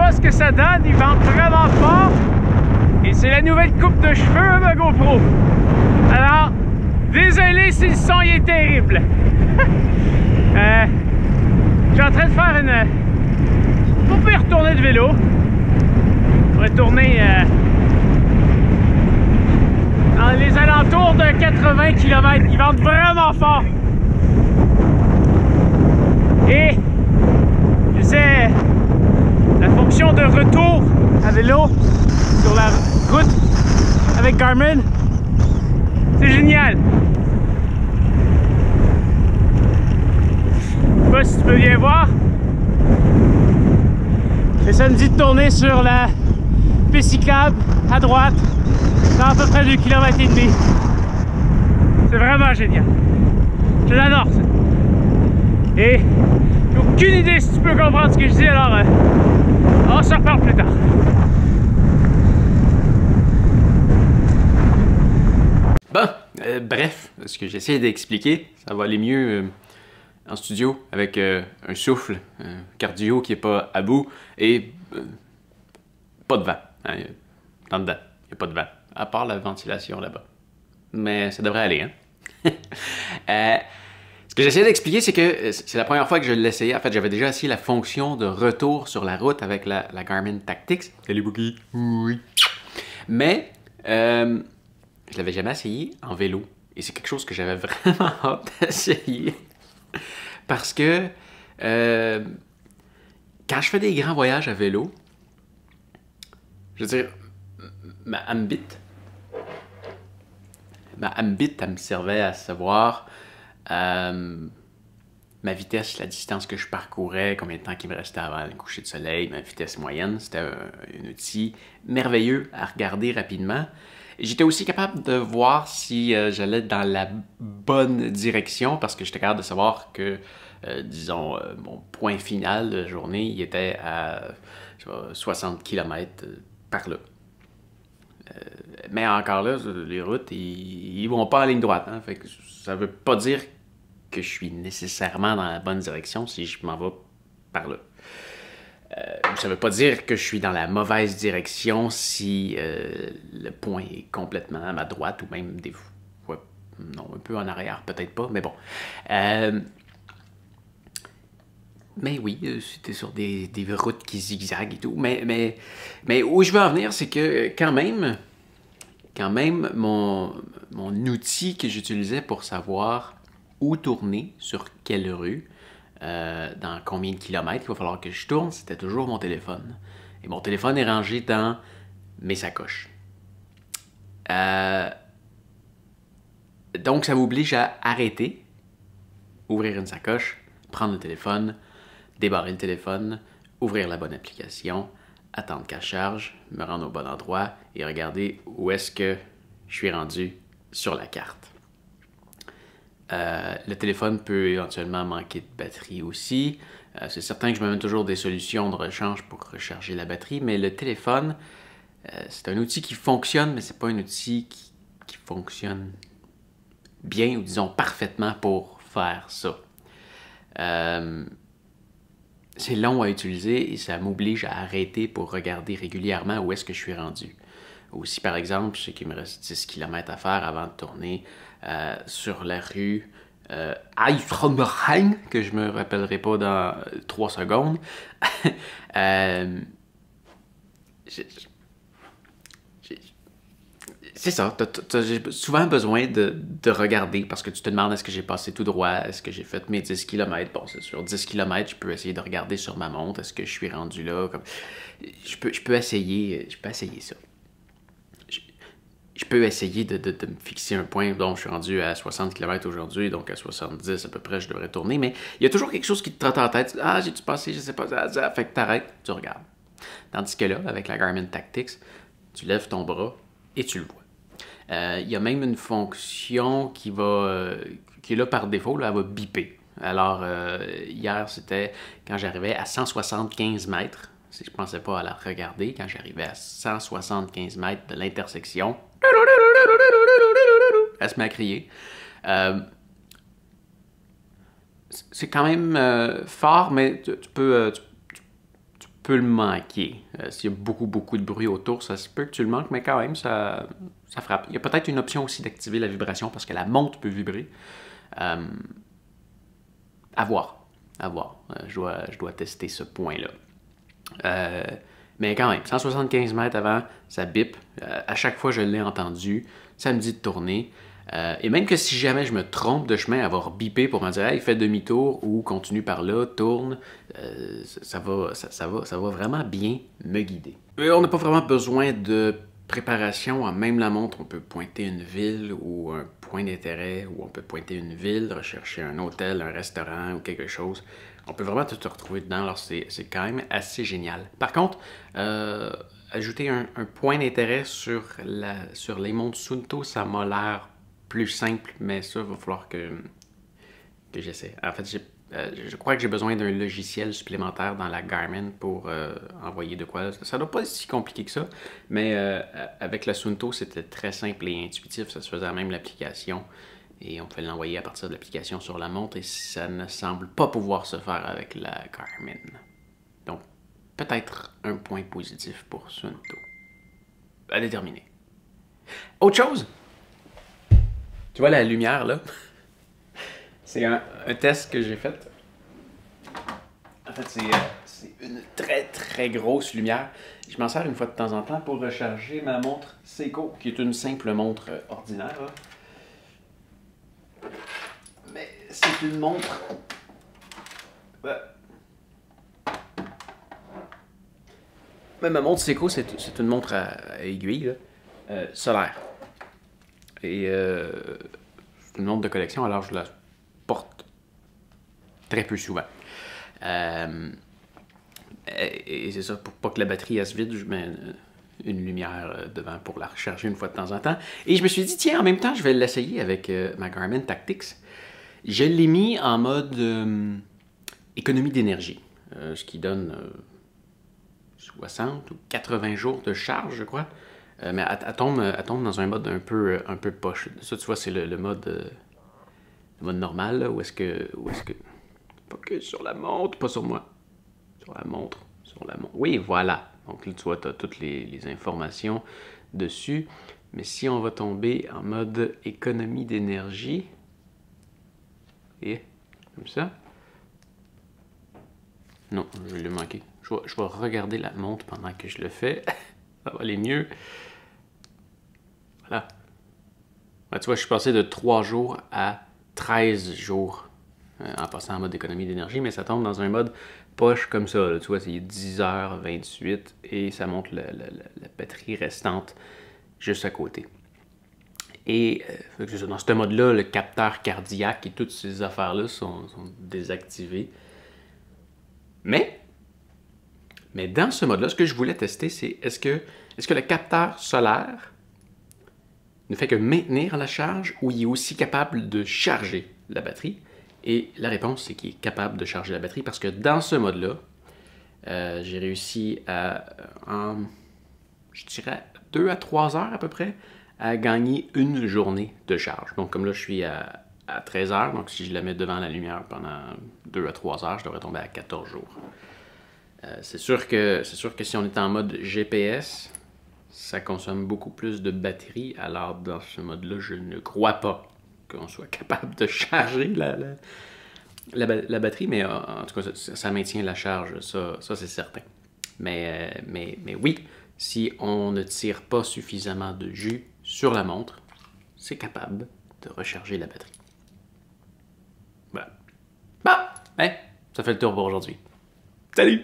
pas ce que ça donne, il vente vraiment fort. Et c'est la nouvelle coupe de cheveux ma GoPro. Alors, désolé si le son il est terrible. Je suis en train de faire une... On peut y retourner de vélo. Retourner dans les alentours de 80 km. Ils vendent vraiment fort. Et je sais, la fonction de retour à vélo sur la route avec Garmin, c'est génial. Je sais pas si tu peux bien voir. Et ça me dit de tourner sur la piste cyclable à droite dans à peu près 2,5 km. C'est vraiment génial. Je l'adore ça. Et j'ai aucune idée si tu peux comprendre ce que je dis, alors on se reparle plus tard. Bon, bref, ce que j'essaie d'expliquer, ça va aller mieux en studio avec un souffle, un cardio qui est pas à bout et pas de vent. Hein, en dedans, il n'y a pas de vent, à part la ventilation là-bas. Mais ça devrait aller, hein? Ce que j'essaie d'expliquer, c'est que c'est la première fois que je l'essayais. En fait, j'avais déjà essayé la fonction de retour sur la route avec la Garmin Tactix. Salut Bookie! Oui. Mais je l'avais jamais essayé en vélo. Et c'est quelque chose que j'avais vraiment hâte d'essayer. Parce que quand je fais des grands voyages à vélo, je veux dire, ma Ambit, elle me servait à savoir ma vitesse, la distance que je parcourais, combien de temps il me restait avant le coucher de soleil, ma vitesse moyenne. C'était un outil merveilleux à regarder rapidement. J'étais aussi capable de voir si j'allais dans la bonne direction parce que j'étais capable de savoir que, disons, mon point final de journée, il était à 60 km par là. Mais encore là, les routes, ils vont pas en ligne droite. Hein? Fait que ça veut pas dire que je suis nécessairement dans la bonne direction si je m'en vais par là. Ça veut pas dire que je suis dans la mauvaise direction si le point est complètement à ma droite ou même des fois, non, un peu en arrière, peut-être pas, mais bon. Mais oui, c'était sur des routes qui zigzaguent et tout. Mais où je veux en venir, c'est que quand même mon outil que j'utilisais pour savoir où tourner, sur quelle rue, dans combien de kilomètres il va falloir que je tourne, c'était toujours mon téléphone. Et mon téléphone est rangé dans mes sacoches. Donc ça m'oblige à arrêter, ouvrir une sacoche, prendre le téléphone, débarrer le téléphone, ouvrir la bonne application, attendre qu'elle charge, me rendre au bon endroit et regarder où est-ce que je suis rendu sur la carte. Le téléphone peut éventuellement manquer de batterie aussi. C'est certain que je me mets toujours des solutions de rechange pour recharger la batterie, mais le téléphone, c'est un outil qui fonctionne, mais c'est pas un outil qui fonctionne bien ou disons parfaitement pour faire ça. C'est long à utiliser et ça m'oblige à arrêter pour regarder régulièrement où est-ce que je suis rendu. Aussi, par exemple, je sais qu'il me reste 10 km à faire avant de tourner sur la rue Eifronberheim, que je me rappellerai pas dans 3 secondes. C'est ça, j'ai souvent besoin de regarder parce que tu te demandes est-ce que j'ai passé tout droit, est-ce que j'ai fait mes 10 km. Bon, c'est sur 10 km, je peux essayer de regarder sur ma montre, est-ce que je suis rendu là. Je peux essayer ça. Je peux essayer de me fixer un point, donc je suis rendu à 60 km aujourd'hui, donc à 70 à peu près, je devrais tourner, mais il y a toujours quelque chose qui te trotte en tête. Ah, j'ai-tu passé, je sais pas, ça, fait que t'arrêtes, tu regardes. Tandis que là, avec la Garmin Tactix, tu lèves ton bras et tu le vois. Il y a même une fonction qui est là par défaut, là, elle va biper. Alors, hier, c'était quand j'arrivais à 175 mètres, si je ne pensais pas à la regarder, quand j'arrivais à 175 mètres de l'intersection, elle se met à crier. C'est quand même fort, mais tu peux peux le manquer. S'il y a beaucoup de bruit autour, ça se peut que tu le manques, mais quand même, ça frappe. Il y a peut-être une option aussi d'activer la vibration parce que la montre peut vibrer. À voir. Je dois tester ce point-là. Mais quand même, 175 mètres avant, ça bip. À chaque fois, je l'ai entendu. Ça me dit de tourner. Et même que si jamais je me trompe de chemin, avoir bipé pour me dire hey, fais demi-tour ou continue par là, tourne, ça va vraiment bien me guider. On n'a pas vraiment besoin de préparation. Même la montre, on peut pointer une ville ou un point d'intérêt, ou on peut pointer une ville, rechercher un hôtel, un restaurant ou quelque chose. On peut vraiment tout retrouver dedans, alors c'est quand même assez génial. Par contre, ajouter un point d'intérêt sur les montres Suunto, ça m'a l'air plus simple, mais ça, il va falloir que j'essaie. En fait, je crois que j'ai besoin d'un logiciel supplémentaire dans la Garmin pour envoyer de quoi. Ça ne doit pas être si compliqué que ça, mais avec la Suunto, c'était très simple et intuitif. Ça se faisait à même l'application et on pouvait l'envoyer à partir de l'application sur la montre et ça ne semble pas pouvoir se faire avec la Garmin. Donc, peut-être un point positif pour Suunto. À déterminer. Autre chose? Tu vois la lumière, là? C'est un test que j'ai fait. En fait, c'est une très grosse lumière. Je m'en sers une fois de temps en temps pour recharger ma montre Seiko, qui est une simple montre ordinaire. Là. Mais c'est une montre... Mais ma montre Seiko, c'est une montre à aiguille, là, solaire. Et c'est une montre de collection, alors je la porte très peu souvent. Et c'est ça, pour pas que la batterie elle se vide, je mets une lumière devant pour la recharger une fois de temps en temps. Et je me suis dit, tiens, en même temps, je vais l'essayer avec ma Garmin Tactics. Je l'ai mis en mode économie d'énergie, ce qui donne 60 ou 80 jours de charge, je crois. Mais elle tombe dans un mode un peu poche. Ça, tu vois, c'est le mode normal, là, où est-ce que... Pas que sur la montre, pas sur moi. Sur la montre. Oui, voilà. Donc là, tu vois, tu as toutes les informations dessus. Mais si on va tomber en mode économie d'énergie, et comme ça... Non, je l'ai manqué. Je vais regarder la montre pendant que je le fais. Ça va aller mieux. Voilà. Ben, tu vois, je suis passé de 3 jours à 13 jours en passant en mode économie d'énergie, mais ça tombe dans un mode poche comme ça. Là. Tu vois, c'est 10h28 et ça montre la batterie restante juste à côté. Et dans ce mode-là, le capteur cardiaque et toutes ces affaires-là sont désactivées. Mais dans ce mode-là, ce que je voulais tester, c'est est-ce que le capteur solaire ne fait que maintenir la charge ou il est aussi capable de charger la batterie? Et la réponse, c'est qu'il est capable de charger la batterie parce que dans ce mode-là, j'ai réussi je dirais, 2 à 3 heures à peu près, à gagner une journée de charge. Donc comme là, je suis à 13 heures, donc si je la mets devant la lumière pendant 2 à 3 heures, je devrais tomber à 14 jours. C'est sûr que si on est en mode GPS, ça consomme beaucoup plus de batterie. Alors dans ce mode-là, je ne crois pas qu'on soit capable de charger la batterie, mais en tout cas, ça maintient la charge, ça c'est certain. Mais oui, si on ne tire pas suffisamment de jus sur la montre, c'est capable de recharger la batterie. Voilà. Bon, ça fait le tour pour aujourd'hui. Salut!